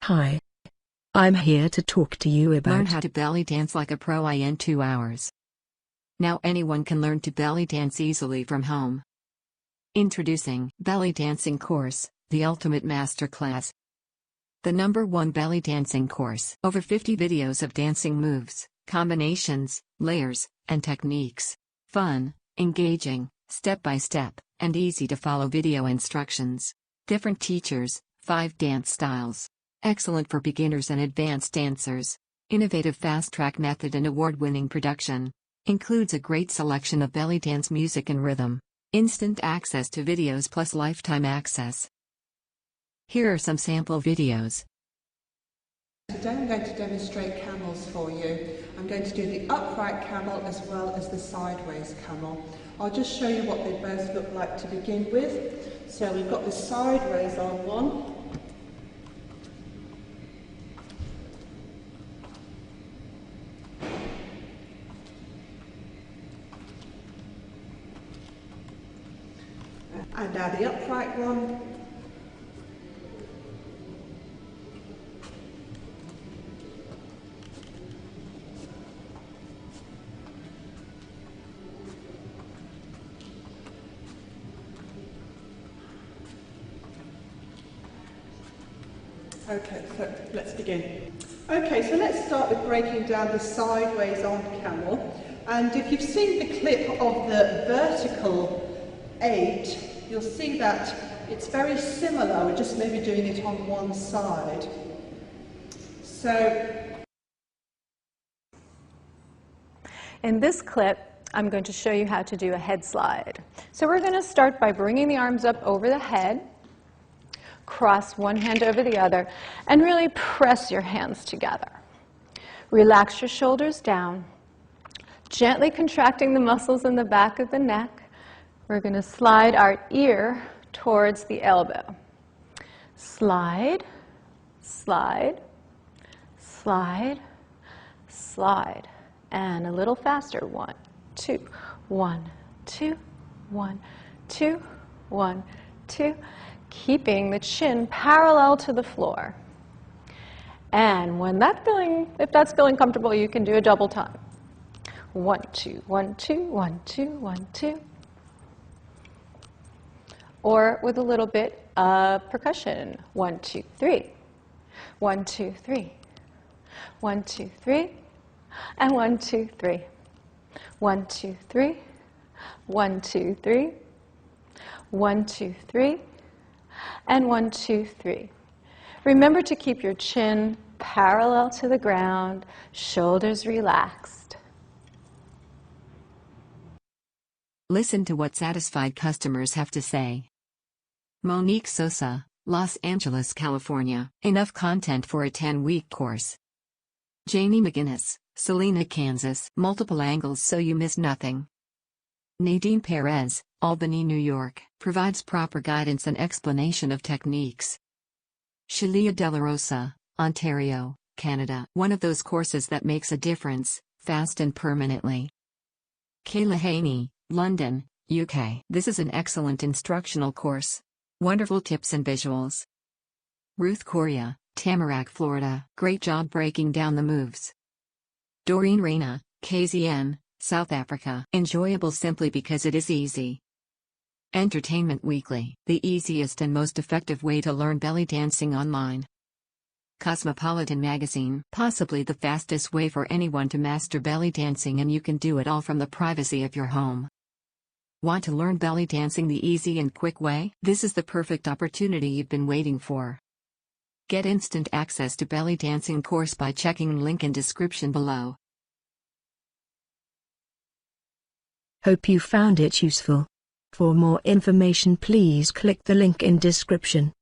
Hi. I'm here to talk to you about Learn how to belly dance like a pro in 2 hours. Now anyone can learn to belly dance easily from home. Introducing Belly Dancing Course, the ultimate masterclass. The #1 belly dancing course. Over 50 videos of dancing moves, combinations, layers, and techniques. Fun, engaging, step-by-step, and easy-to-follow video instructions. Different teachers, 5 dance styles. Excellent for beginners and advanced dancers. Innovative fast-track method and award-winning production. Includes a great selection of belly dance music and rhythm. Instant access to videos plus lifetime access. Here are some sample videos. Today I'm going to demonstrate camels for you. I'm going to do the upright camel as well as the sideways camel. I'll just show you what they both look like to begin with. So we've got the sideways on one. And now the upright one. Okay, so let's begin. Okay, so let's start with breaking down the sideways on camel. And if you've seen the clip of the vertical 8, you'll see that it's very similar. We're just maybe doing it on one side. So, in this clip, I'm going to show you how to do a head slide. So we're going to start by bringing the arms up over the head, cross one hand over the other, and really press your hands together. Relax your shoulders down, gently contracting the muscles in the back of the neck. We're going to slide our ear towards the elbow. Slide, slide, slide, slide. And a little faster. 1, 2, 1, 2, 1, 2, 1, 2. Keeping the chin parallel to the floor. And if that's feeling comfortable, you can do a double time. 1, 2, 1, 2, 1, 2, 1, 2. Or with a little bit of percussion. 1, 2, 3. 1, 2, 3. 1, 2, 3. And 1, 2, 3. 1, 2, 3. 1, 2, 3. 1, 2, 3. And 1, 2, 3. Remember to keep your chin parallel to the ground, shoulders relaxed. Listen to what satisfied customers have to say. Monique Sosa, Los Angeles, California. Enough content for a 10-week course. Janie McGinnis, Salina, Kansas. Multiple angles so you miss nothing. Nadine Perez, Albany, New York. Provides proper guidance and explanation of techniques. Shalia De La Rosa, Ontario, Canada. One of those courses that makes a difference, fast and permanently. Kayla Haney, London, UK. This is an excellent instructional course. Wonderful tips and visuals. Ruth Correa, Tamarack, Florida. Great job breaking down the moves. Doreen Reina, KZN, South Africa. Enjoyable simply because it is easy. Entertainment Weekly. The easiest and most effective way to learn belly dancing online. Cosmopolitan Magazine. Possibly the fastest way for anyone to master belly dancing, and you can do it all from the privacy of your home. Want to learn belly dancing the easy and quick way? This is the perfect opportunity you've been waiting for. Get instant access to belly dancing course by checking link in description below. Hope you found it useful. For more information, please click the link in description.